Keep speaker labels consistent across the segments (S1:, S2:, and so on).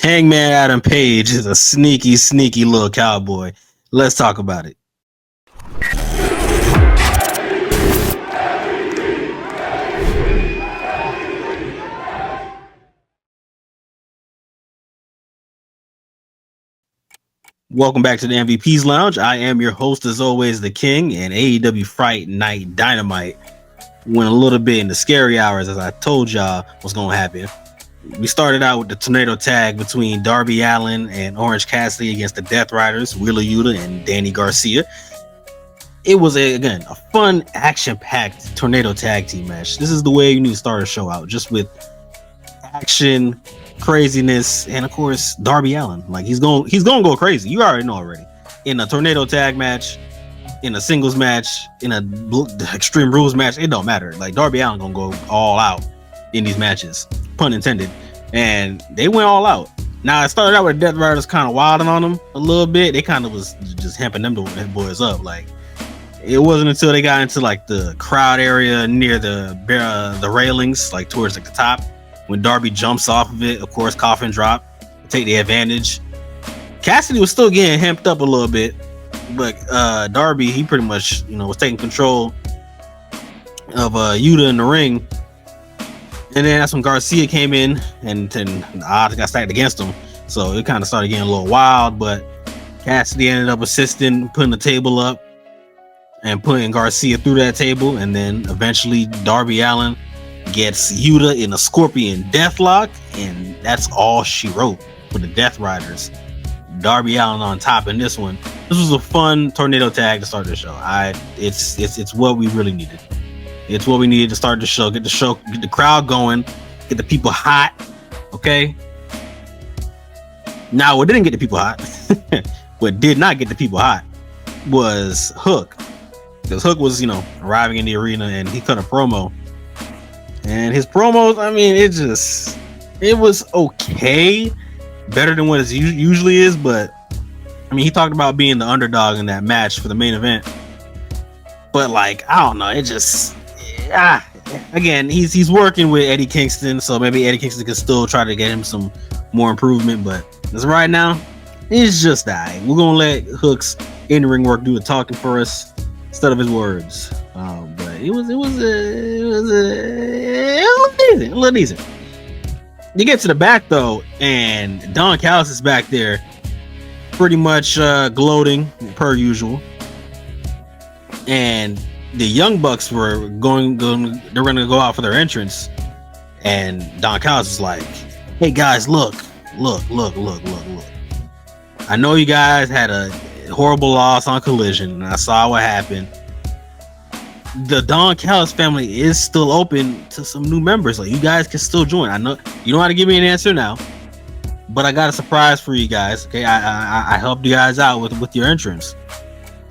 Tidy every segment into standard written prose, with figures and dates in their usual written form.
S1: Hangman Adam Page is a sneaky little cowboy. Let's talk about it. Welcome back to the MVP's Lounge. I am your host, as always, the King, and AEW Fright Night Dynamite went a little bit in the scary hours, as I told y'all what's going to happen. We started out with the tornado tag between Darby Allin and Orange Cassidy against the Death Riders, Wheeler Yuta and Danny Garcia. It was, again, a fun, action-packed tornado tag team match. This is the way you need to start a show out, just with action, craziness, and of course Darby Allin. Like he's gonna go crazy. You already know already. In a tornado tag match, in a singles match, in a Extreme Rules match, it don't matter. Like Darby Allin gonna go all out in these matches, pun intended. And they went all out. Now it started out with Death Riders kind of wilding on them a little bit. They kind of was just hemping them boys up. Like it wasn't until they got into like the crowd area near the railings, like towards like the top, when Darby jumps off of it, of course, coffin drop, take the advantage. Cassidy was still getting hemped up a little bit, but Darby, he pretty much, was taking control of Yuta in the ring. And then that's when Garcia came in, and the odds got stacked against him. So it kind of started getting a little wild, but Cassidy ended up assisting, putting the table up, and putting Garcia through that table. And then eventually Darby Allin gets Yuta in a Scorpion Deathlock, and that's all she wrote for the Death Riders. Darby Allin on top in this one. This was a fun tornado tag to start the show. It's what we really needed. It's what we needed to start the show. Get the crowd going, get the people hot. Okay. Now, what didn't get the people hot, what did not get the people hot, was Hook. Because Hook was, arriving in the arena, and he cut a promo. And his promos, I mean, it was okay, better than what it usually is. But I mean, he talked about being the underdog in that match for the main event. But like, I don't know, again, he's working with Eddie Kingston, so maybe Eddie Kingston can still try to get him some more improvement. But as of right now, it's just that we're gonna let Hook's in-ring work do the talking for us instead of his words. But it was a little decent. You get to the back though, and Don Callis is back there, pretty much gloating per usual. And the Young Bucks were they're going to go out for their entrance, and Don Callis is like, "Hey guys, look. I know you guys had a horrible loss on Collision, and I saw what happened. The Don Callis family is still open to some new members. Like, you guys can still join. I know you don't have to give me an answer now, but I got a surprise for you guys. Okay, I helped you guys out with your entrance."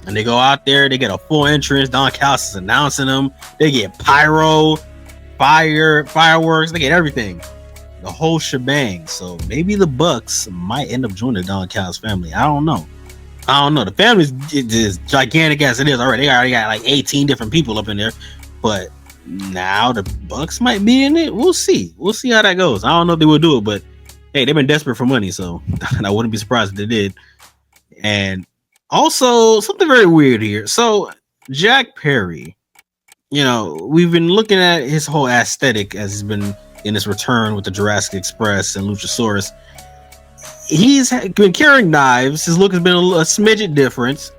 S1: And they go out there, they get a full entrance. Don Callis is announcing them. They get pyro, fireworks, they get everything, the whole shebang. So maybe the Bucks might end up joining the Don Callis family. I don't know. The family is gigantic as it is already. They already got like 18 different people up in there. But now the Bucks might be in it. We'll see. We'll see how that goes. I don't know if they will do it, but hey, they've been desperate for money, so I wouldn't be surprised if they did. And also, something very weird here. So Jack Perry, we've been looking at his whole aesthetic as he's been in his return with the Jurassic Express and Luchasaurus. He's been carrying knives. His look has been a smidget different.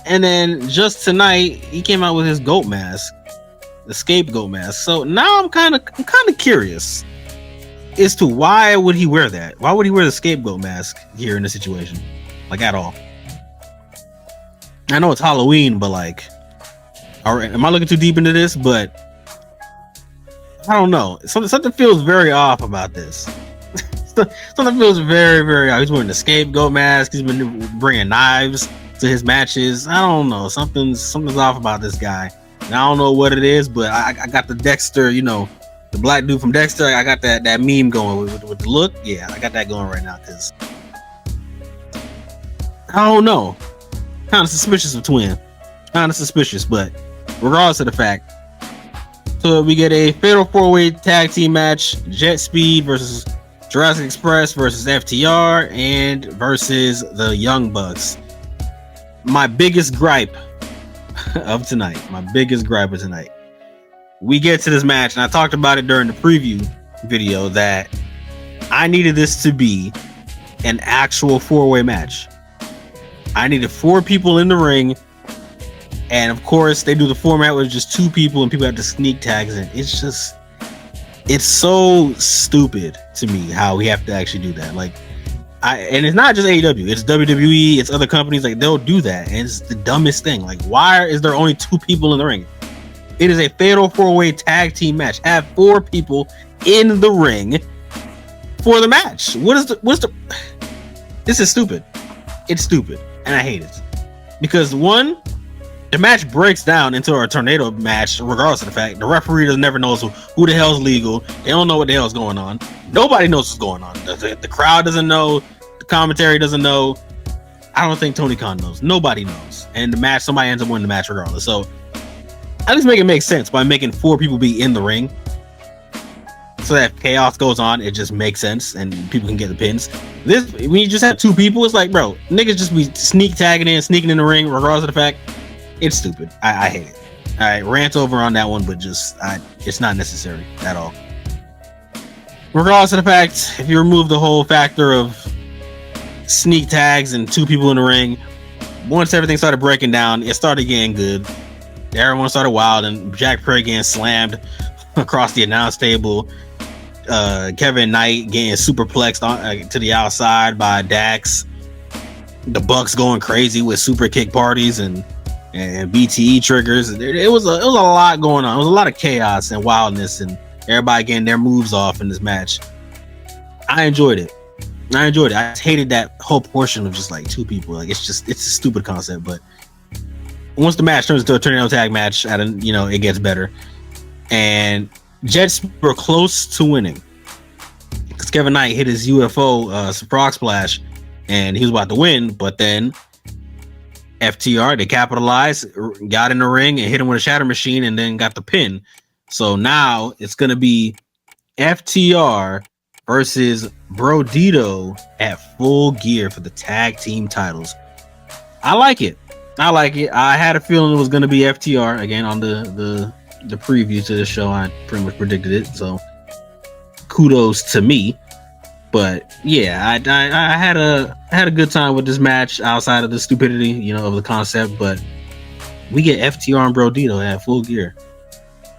S1: And then just tonight, he came out with his goat mask, the scapegoat mask. So now I'm kind of curious as to why would he wear that? Why would he wear the scapegoat mask here in this situation? Like, at all? I know it's Halloween, but like, all right, am I looking too deep into this? But I don't know. Something feels very off about this. Something feels very, very off. He's wearing the scapegoat mask. He's been bringing knives to his matches. I don't know. Something's off about this guy. And I don't know what it is, but I got the Dexter, the black dude from Dexter. I got that meme going with the look. Yeah, I got that going right now because I don't know. Kind of suspicious of Twin. Kind of suspicious, but regardless of the fact, so we get a fatal 4-way tag team match: JetSpeed versus Jurassic Express versus FTR and versus the Young Bucks. My biggest gripe of tonight. We get to this match, and I talked about it during the preview video that I needed this to be an actual 4-way match. I needed 4 people in the ring, and of course they do the format with just 2 people and people have to sneak tags in. It's so stupid to me how we have to actually do that. Like, and it's not just AEW, it's WWE, it's other companies, like they'll do that, and it's the dumbest thing. Like, why is there only 2 people in the ring? It is a fatal 4-way tag team match. Have 4 people in the ring for the match. This is stupid. It's stupid, and I hate it because one, the match breaks down into a tornado match, regardless of the fact the referee doesn't never knows who the hell's legal. They don't know what the hell's going on. Nobody knows what's going on. The crowd doesn't know. The commentary doesn't know. I don't think Tony Khan knows. Nobody knows. And the match, somebody ends up winning the match regardless. So at least make it make sense by making 4 people be in the ring, so that if chaos goes on, it just makes sense and people can get the pins. This, when you just have 2 people, it's like, bro, niggas just be sneaking in the ring, regardless of the fact. It's stupid. I hate it. All right, rant over on that one, but it's not necessary at all. Regardless of the fact, if you remove the whole factor of sneak tags and 2 people in the ring, once everything started breaking down, it started getting good. Everyone started wild, and Jack Perry getting slammed across the announce table. Kevin Knight getting superplexed to the outside by Dax. The Bucks going crazy with super kick parties and BTE triggers. It was a lot going on. It was a lot of chaos and wildness, and everybody getting their moves off in this match. I enjoyed it. I just hated that whole portion of just like 2 people. Like, it's a stupid concept, but once the match turns into a tornado tag match, it gets better. And JetSpeed were close to winning because Kevin Knight hit his UFO frog splash, and he was about to win, but then FTR, they capitalized, got in the ring and hit him with a shatter machine, and then got the pin. So now it's going to be FTR versus Brodito at Full Gear for the tag team titles. I like it. I had a feeling it was going to be FTR again on the preview to the show. I pretty much predicted it, so kudos to me. But yeah, I had a good time with this match outside of the stupidity, of the concept. But we get FTR and Brodito at Full Gear.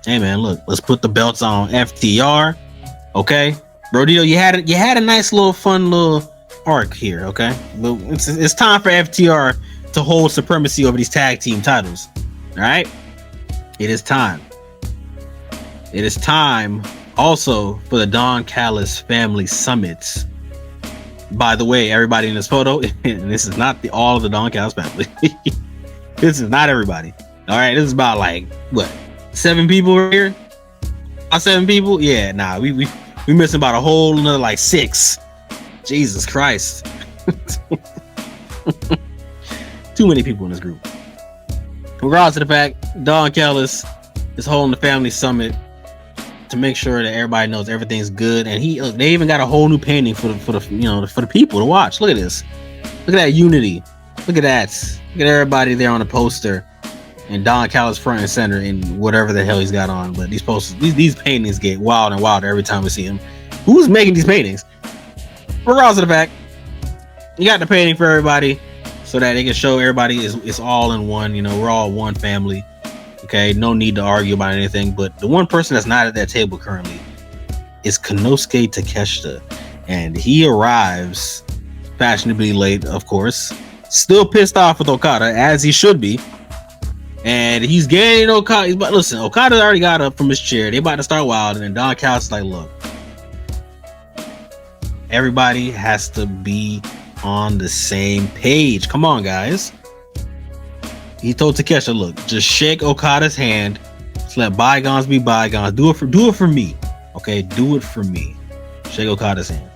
S1: Hey man, look, let's put the belts on FTR. Okay, Brodito, you had a nice fun little arc here. Okay, but it's time for FTR to hold supremacy over these tag team titles. All right, it is time. It is time also for the Don Callis Family Summit. By the way, everybody in this photo, and this is not all of the Don Callis family. This is not everybody. All right, this is about 7 people here? 7 people? Yeah, nah, we missing about a whole another 6. Jesus Christ. Too many people in this group. Regardless of the fact, Don Callis is holding the family summit to make sure that everybody knows everything's good, and they even got a whole new painting for the people to watch. Look at this. Look at that unity. Look at that. Look at everybody there on the poster, and Don Callis front and center in whatever the hell he's got on. But these posters, these paintings get wild and wilder every time we see them. Who's making these paintings? Regardless of the fact, you got the painting for everybody so that they can show everybody is all in one. We're all one family. Okay, no need to argue about anything. But the one person that's not at that table currently is Konosuke Takeshita, and he arrives fashionably late, of course. Still pissed off with Okada, as he should be. And he's getting Okada. But listen, Okada already got up from his chair. They about to start wild, and then Don Callis is like, look, everybody has to be on the same page. Come on, guys. He told Takeshita, look, just shake Okada's hand. Just let bygones be bygones. Do it for me. Okay, do it for me. Shake Okada's hand.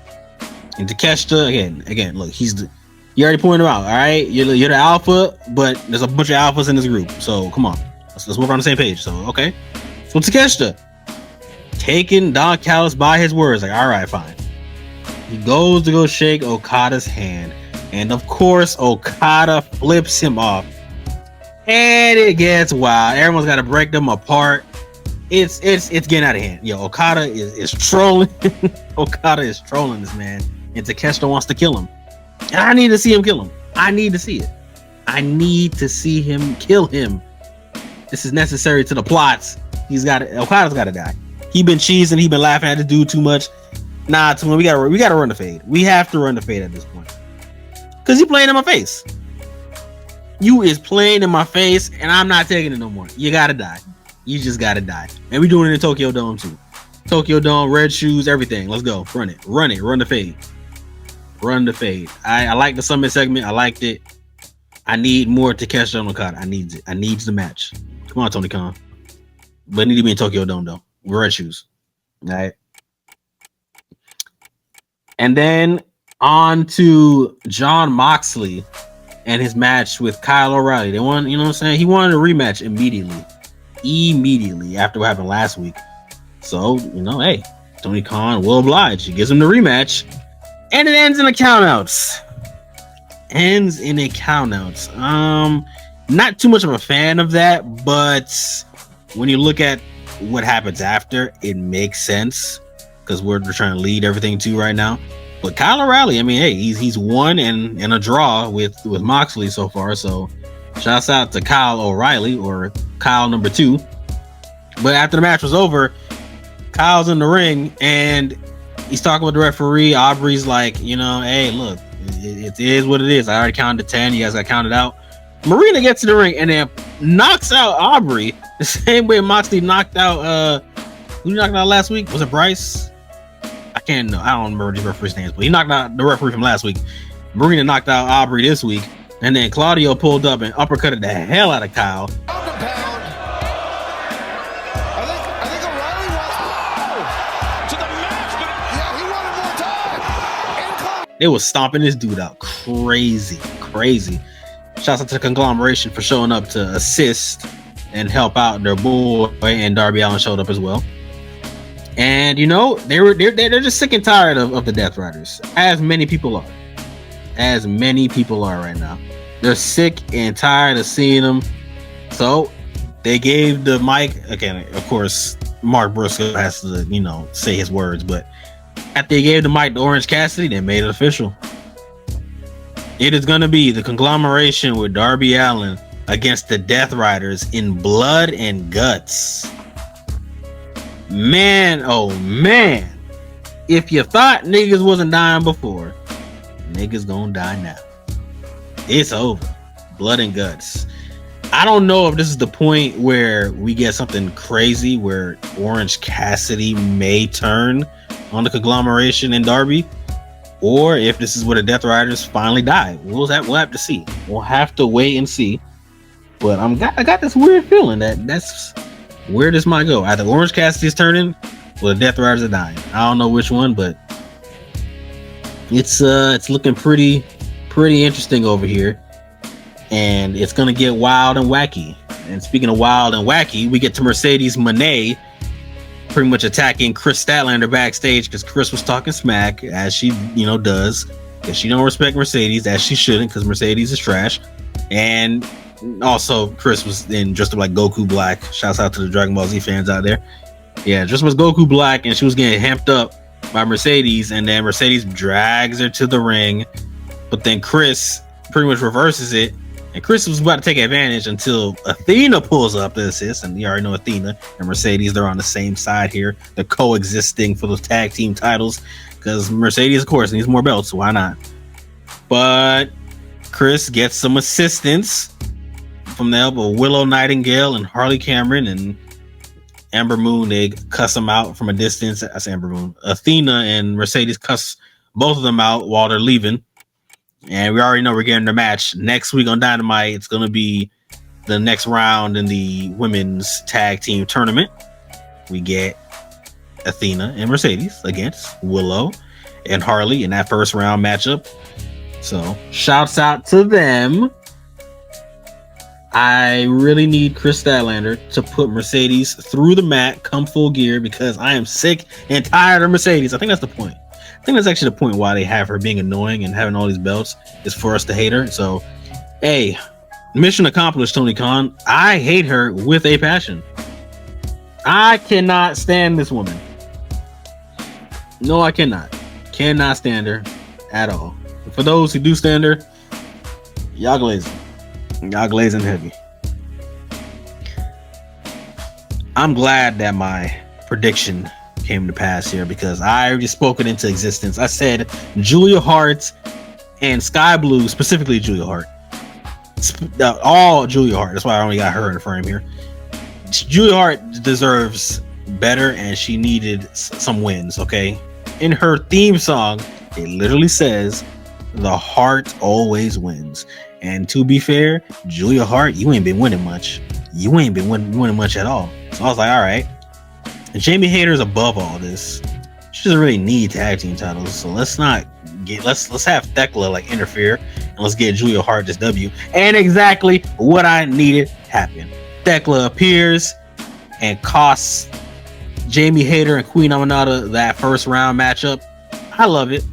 S1: And Takeshita, again, look, you already pointed him out, all right? You're the alpha, but there's a bunch of alphas in this group. So come on. Let's work on the same page. So, okay. So Takeshita taking Don Callis by his words, like, all right, fine. He goes to go shake Okada's hand, and of course Okada flips him off, and it gets wild. Everyone's got to break them apart. It's getting out of hand. Yo, Okada is trolling. Okada is trolling this man, and Takeshita wants to kill him. And I need to see him kill him. I need to see it. I need to see him kill him. This is necessary to the plots. Okada's got to die. He been cheesing. He been laughing at the dude too much. Nah, we gotta run the fade. We have to run the fade at this point. Cause you playing in my face. You is playing in my face, and I'm not taking it no more. You gotta die. You just gotta die. And we doing it in Tokyo Dome too. Tokyo Dome, red shoes, everything. Let's go. Run it. Run the fade. Run the fade. I like the Summit segment. I liked it. I need more Takeshita and Okada. I need it. I need the match. Come on, Tony Khan. But it need to be in Tokyo Dome though. Red shoes. All right. And then on to Jon Moxley and his match with Kyle O'Reilly. They won, you know what I'm saying? He wanted a rematch immediately after what happened last week. So, you know, hey, Tony Khan will oblige. He gives him the rematch. And it ends in a countouts. Not too much of a fan of that, but when you look at what happens after, it makes sense. Because we're trying to lead everything too right now. But Kyle O'Reilly, I mean, hey, he's won and a draw with Moxley so far. So shouts out to Kyle O'Reilly, or Kyle number 2. But after the match was over, Kyle's in the ring and he's talking with the referee. Aubrey's like, you know, hey, look, it is what it is. I already counted to 10. You guys got counted out. Marina gets to the ring and then knocks out Aubrey the same way Moxley knocked out who knocked out last week? Was it Bryce? I don't remember the referee's names, but he knocked out the referee from last week. Marina knocked out Aubrey this week, and then Claudio pulled up and uppercutted the hell out of Kyle.
S2: I think O'Reilly wants to the match, but yeah, he wanted more time.
S1: They was stomping this dude out. Crazy. Shouts out to the Conglomeration for showing up to assist and help out their boy, and Darby Allin showed up as well. And you know, they're just sick and tired of the Death Riders, as many people are right now. They're sick and tired of seeing them. So they gave the mic again. Of course, Mark Briscoe has to, you know, say his words, but after they gave the mic to Orange Cassidy, they made it official. It is going to be the Conglomeration with Darby Allin against the Death Riders in blood and guts. Man, oh man. If you thought niggas wasn't dying before, niggas gonna die now. It's over. Blood and guts. I don't know if this is the point where we get something crazy where Orange Cassidy may turn on the Conglomeration and Darby, or if this is where the Death Riders finally die. We'll have to see. We'll have to wait and see. But I got this weird feeling that's where this might go. Either Orange Cassidy's turning, or the Death Riders are dying. I don't know which one, but it's looking pretty interesting over here, and it's gonna get wild and wacky. And speaking of wild and wacky, we get to Mercedes Moné pretty much attacking Chris Statlander backstage because Chris was talking smack, as she, you know, does, because she don't respect Mercedes, as she shouldn't, because Mercedes is trash. And also Chris was in dressed up like Goku Black. Shouts out to the Dragon Ball Z fans out there. Yeah, just was Goku Black, and she was getting hamped up by Mercedes, and then Mercedes drags her to the ring, but then Chris pretty much reverses it, and Chris was about to take advantage until Athena pulls up to assist, and you already know Athena and Mercedes, they're on the same side here. They're coexisting for those tag team titles because Mercedes, of course, needs more belts, so why not? But Chris gets some assistance from the help of Willow Nightingale and Harley Cameron and Amber Moon. They cuss them out from a distance. That's Amber Moon. Athena and Mercedes cuss both of them out while they're leaving. And we already know we're getting their match next week on Dynamite. It's going to be the next round in the women's tag team tournament. We get Athena and Mercedes against Willow and Harley in that first round matchup. So shouts out to them. I really need Chris Statlander to put Mercedes through the mat come Full Gear, because I am sick and tired of Mercedes. I think that's the point. think that's actually the point why they have her being annoying and having all these belts is for us to hate her. So, hey, mission accomplished, Tony Khan. I hate her with a passion. I cannot stand this woman. No, I cannot. Cannot stand her at all. For those who do stand her, y'all glazing. Y'all glazing heavy. I'm glad that my prediction came to pass here because I already spoke it into existence. I said Julia Hart and Skye Blue, specifically Julia Hart. All Julia Hart. That's why I only got her in the frame here. Julia Hart deserves better and she needed some wins, okay? In her theme song, it literally says, "The heart always wins." And to be fair, Julia Hart, you ain't been winning much. You ain't been winning much at all. So I was like, all right. And Jamie Hayter's above all this. She doesn't really need tag team titles. So let's have Thekla like interfere and let's get Julia Hart this W. And exactly what I needed happened. Thekla appears and costs Jamie Hayter and Queen Aminata that first round matchup. I love it.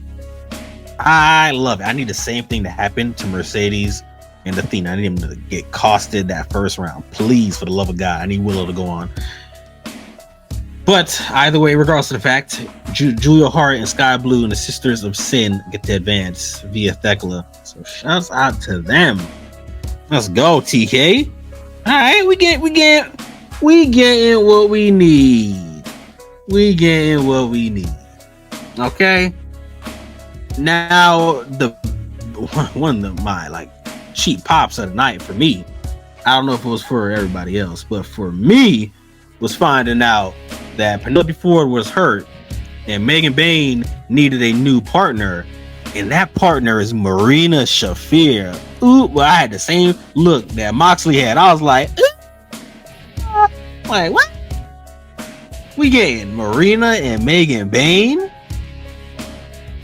S1: I need the same thing to happen to Mercedes and Athena. I need them to get costed that first round. Please, for the love of God, I need Willow to go on. But either way, regardless of the fact, Julia Hart and Skye Blue and the Sisters of Sin get to advance via Thekla. So shouts out to them. Let's go, TK. All right, we getting what we need. We getting what we need. Okay. Now one of my like cheap pops of the night for me. I don't know if it was for everybody else, but for me was finding out that Penelope Ford was hurt and Megan Bayne needed a new partner, and that partner is Marina Shafir. Ooh, well, I had the same look that Moxley had. I was like, what? We getting Marina and Megan Bayne?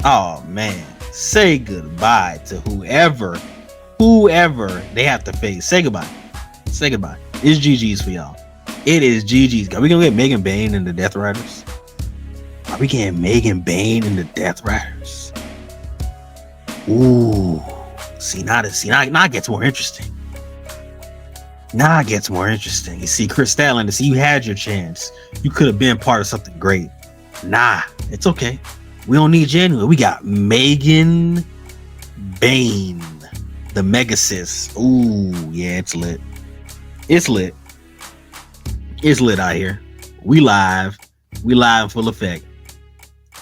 S1: Oh man, say goodbye to whoever they have to face. Say goodbye. It's GG's for y'all. It is GG's. Are we gonna get Megan Bayne and the Death Riders? Are we getting Megan Bayne and the Death Riders? Ooh, now it gets more interesting. You see, Chris Statlander, you had your chance. You could have been part of something great. Nah, it's okay. We don't need January. We got Megan Bayne, the Mega Sis. Ooh, yeah, it's lit. It's lit out here. We live in full effect.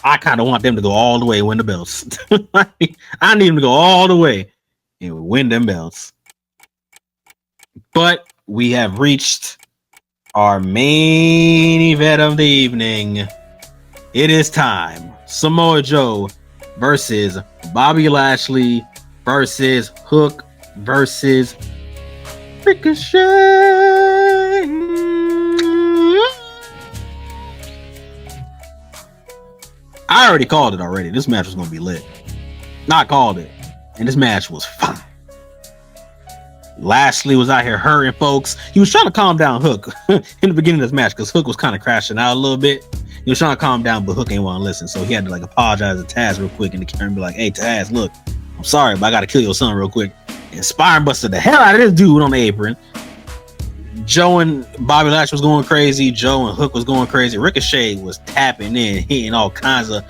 S1: I kind of want them to go all the way and win the belts. I need them to go all the way and win them belts. But we have reached our main event of the evening. It is time. Samoa Joe versus Bobby Lashley versus Hook versus Ricochet. I already called it already. This match was going to be lit. I called it. And this match was fine. Lashley was out here hurting folks. He was trying to calm down Hook in the beginning of this match because Hook was kind of crashing out a little bit. He was trying to calm down, but Hook ain't want to listen. So he had to like apologize to Taz real quick in the camera and be like, "Hey Taz, look, I'm sorry, but I got to kill your son real quick." And Spine busted the hell out of this dude on the apron. Joe and Bobby Lashley was going crazy. Joe and Hook was going crazy. Ricochet was tapping in, hitting all kinds of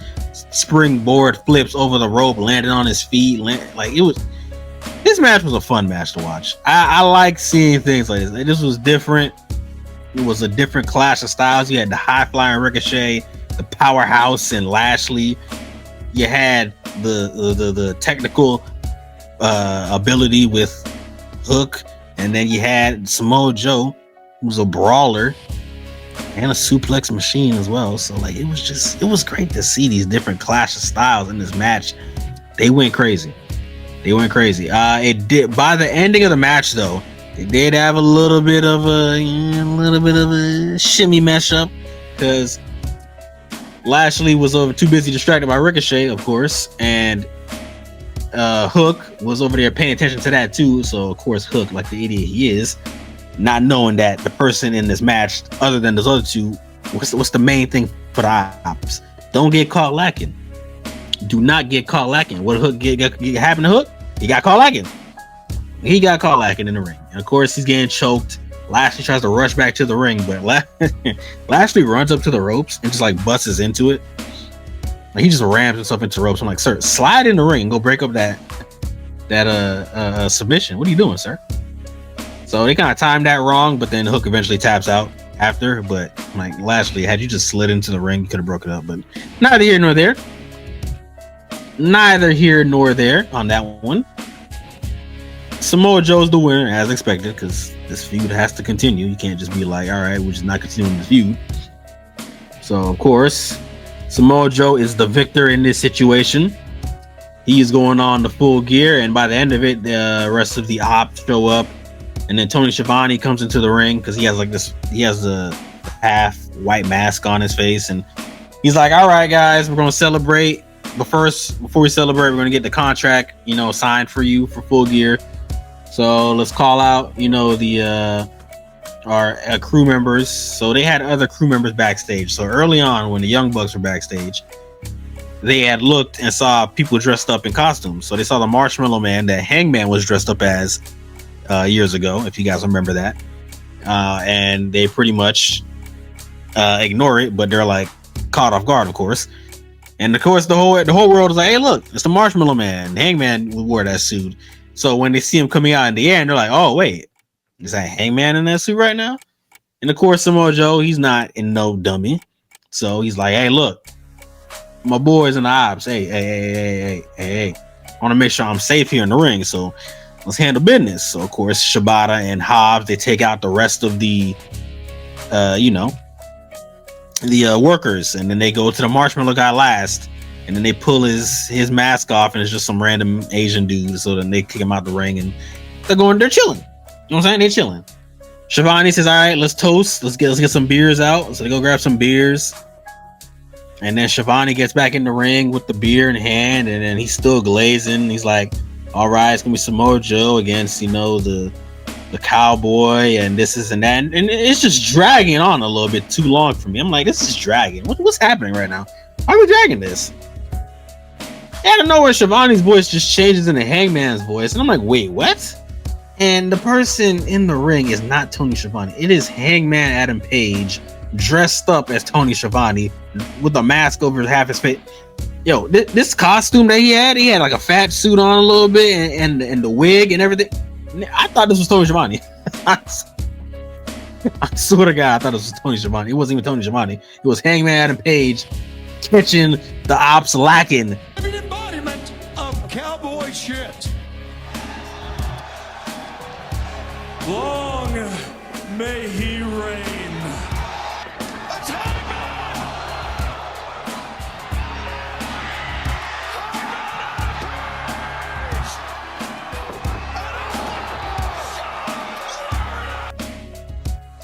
S1: springboard flips over the rope, landing on his feet. This match was a fun match to watch. I like seeing things like this. This was different. It was a different clash of styles. You had the high flying Ricochet, the powerhouse and Lashley. You had the technical ability with Hook, and then you had Samoa Joe, who was a brawler and a suplex machine as well. So like it was great to see these different clash of styles in this match. They went crazy. It did. By the ending of the match, though, it did have a little bit of a shimmy mess up because Lashley was too busy distracted by Ricochet, of course, and Hook was over there paying attention to that too. So of course, Hook, like the idiot he is, not knowing that the person in this match, other than those other two, what's the main thing for the ops? Don't get caught lacking. Do not get caught lacking. What Hook happened to Hook? He got caught lacking. He got caught lacking in the ring. And of course, he's getting choked. Lashley tries to rush back to the ring, but Lashley runs up to the ropes and just like busts into it. Like, he just rams himself into ropes. I'm like, sir, slide in the ring and go break up that submission. What are you doing, sir? So they kind of timed that wrong, but then Hook eventually taps out after. But like, Lashley, had you just slid into the ring, you could have broken it up. But neither here nor there. Neither here nor there on that one. Samoa Joe's the winner, as expected, because this feud has to continue. You can't just be like, all right, we're just not continuing the feud. So, of course, Samoa Joe is the victor in this situation. He's going on the Full Gear, and by the end of it, the rest of the ops show up, and then Tony Schiavone comes into the ring because he has the half white mask on his face, and he's like, all right, guys, we're going to celebrate. But first, before we celebrate, we're going to get the contract, signed for you for Full Gear. So let's call out, our crew members. So they had other crew members backstage. So early on, when the Young Bucks were backstage, they had looked and saw people dressed up in costumes. So they saw the Marshmallow Man that Hangman was dressed up as years ago, if you guys remember that. And they pretty much ignore it, but they're like caught off guard, of course. And of course, the whole world is like, hey, look, it's the Marshmallow Man. Hangman wore that suit. So when they see him coming out in the air, and they're like, oh, wait, is that Hangman in that suit right now? And of course, Samoa Joe, he's not in no dummy. So he's like, hey, look, my boys in the ops. Hey. I want to make sure I'm safe here in the ring. So let's handle business. So, of course, Shibata and Hobbs, they take out the rest of the workers, and then they go to the Marshmallow guy last, and then they pull his mask off, and it's just some random Asian dude. So then they kick him out the ring, and they're chilling. You know what I'm saying? They're chilling. Schiavone says, all right, let's toast. Let's get some beers out. So they go grab some beers, and then Schiavone gets back in the ring with the beer in hand, and then he's still glazing. He's like, all right, it's gonna be Samoa Joe against the cowboy and this and that, and it's just dragging on a little bit too long for me. I'm like, this is dragging. What's happening right now? Why are we dragging this? Out of nowhere, Schiavone's voice just changes into Hangman's voice, and I'm like, wait, what? And the person in the ring is not Tony Schiavone. It is Hangman Adam Page dressed up as Tony Schiavone with a mask over half his face. Yo, this costume that he had like a fat suit on a little bit, and the wig and everything. I thought this was Tony Schiavone. I swear to God, I thought this was Tony Schiavone. It wasn't even Tony Schiavone. It was Hangman Adam Page catching the ops lacking.
S2: An embodiment of cowboy shit. Long may he reign.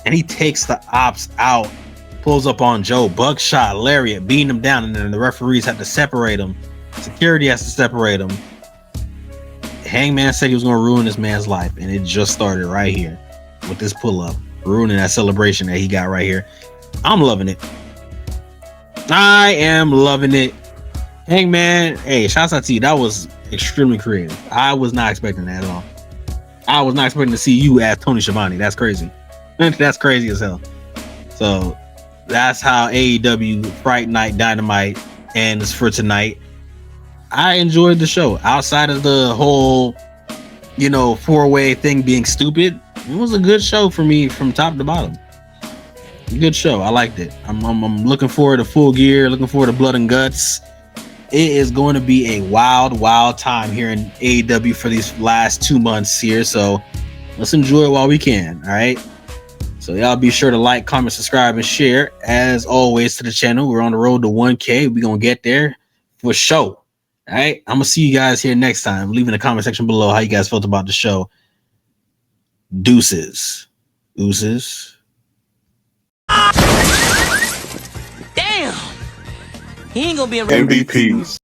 S1: And he takes the ops out, pulls up on Joe, buckshot, lariat, beating him down, and then the referees have to separate him. Security has to separate him. Hangman said he was going to ruin this man's life, and it just started right here with this pull-up, ruining that celebration that he got right here. I'm loving it. I am loving it. Hangman, hey, shouts out to you. That was extremely creative. I was not expecting that at all. I was not expecting to see you as Tony Schiavone. That's crazy. That's crazy as hell. So that's how AEW Fright Night Dynamite ends for tonight. I enjoyed the show. Outside of the whole, four-way thing being stupid, it was a good show for me from top to bottom. Good show. I liked it. I'm looking forward to Full Gear, looking forward to Blood and Guts. It is going to be a wild time here in AEW for these last 2 months here. So let's enjoy it while we can. All right. So y'all be sure to like, comment, subscribe, and share. As always to the channel, we're on the road to 1K. We're going to get there for sure. All right. I'm going to see you guys here next time. Leave in the comment section below how you guys felt about the show. Deuces. Oozes.
S3: Damn. He ain't going to be a
S4: MVPs.